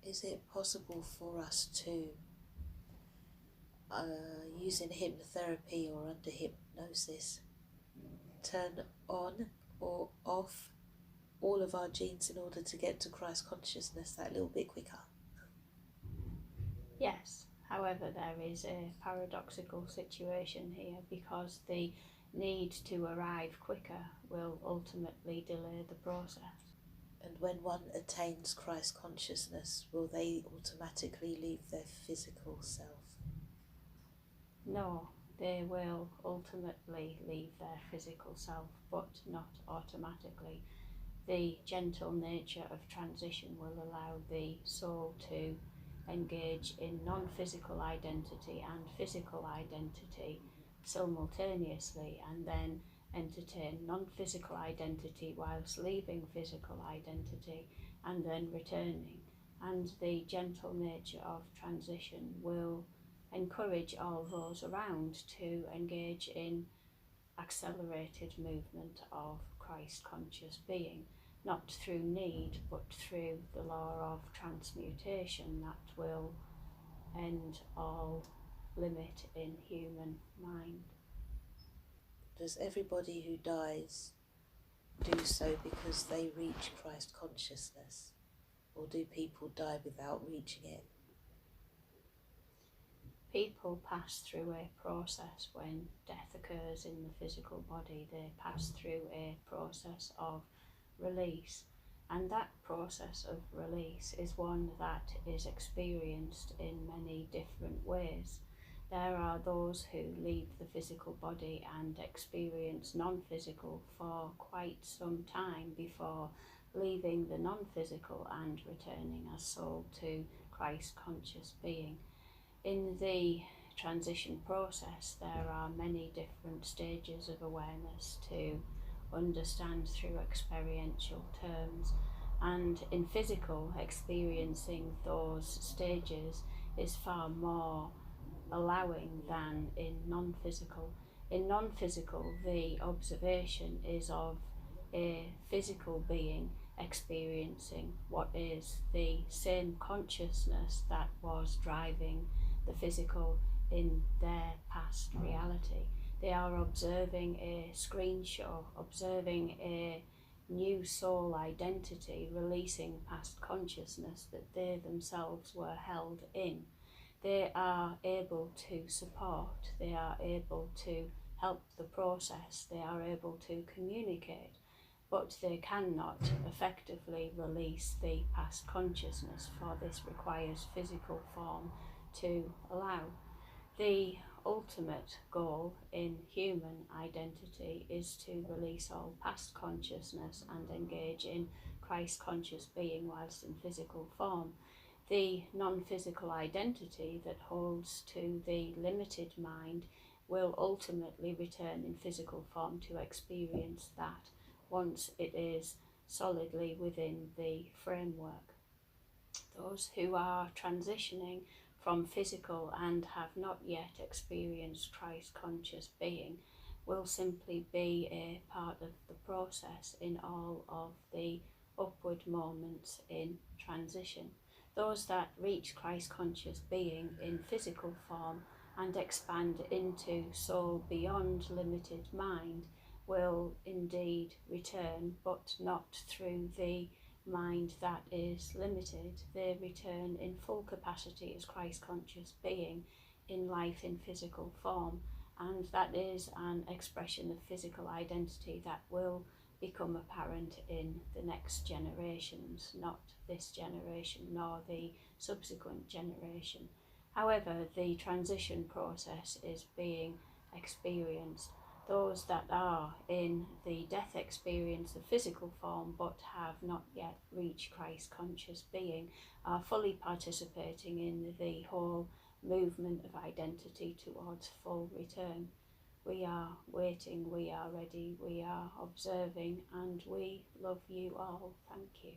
Is it possible for us to, using hypnotherapy or under hypnosis, turn on or off all of our genes in order to get to Christ consciousness that little bit quicker? Yes, however, there is a paradoxical situation here, because the need to arrive quicker will ultimately delay the process. And when one attains Christ consciousness, will they automatically leave their physical self? No, they will ultimately leave their physical self, but not automatically. The gentle nature of transition will allow the soul to engage in non-physical identity and physical identity simultaneously, and then entertain non-physical identity whilst leaving physical identity and then returning. And the gentle nature of transition will encourage all those around to engage in accelerated movement of Christ conscious being, not through need but through the law of transmutation that will end all limit in human mind. Does everybody who dies do so because they reach Christ consciousness, or do people die without reaching it? People pass through a process when death occurs in the physical body. They pass through a process of release, and that process of release is one that is experienced in many different ways. There are those who leave the physical body and experience non-physical for quite some time before leaving the non-physical and returning as soul to Christ conscious being. In the transition process, there are many different stages of awareness to understand through experiential terms, and in physical, experiencing those stages is far more allowing than in non-physical. In non-physical, the observation is of a physical being experiencing what is the same consciousness that was driving the physical in their past reality. They are observing a screen show, observing a new soul identity releasing past consciousness that they themselves were held in. They are able to support, they are able to help the process, they are able to communicate, but they cannot effectively release the past consciousness, for this requires physical form to allow. The ultimate goal in human identity is to release all past consciousness and engage in Christ conscious being whilst in physical form. The non-physical identity that holds to the limited mind will ultimately return in physical form to experience that once it is solidly within the framework. Those who are transitioning from physical and have not yet experienced Christ conscious being will simply be a part of the process in all of the upward moments in transition. Those that reach Christ conscious being in physical form and expand into soul beyond limited mind will indeed return, but not through the mind that is limited. They return in full capacity as Christ conscious being in life in physical form, and that is an expression of physical identity that will become apparent in the next generations, not this generation nor the subsequent generation. However, the transition process is being experienced. Those that are in the death experience of physical form but have not yet reached Christ conscious being are fully participating in the whole movement of identity towards full return. We are waiting, we are ready, we are observing, and we love you all. Thank you.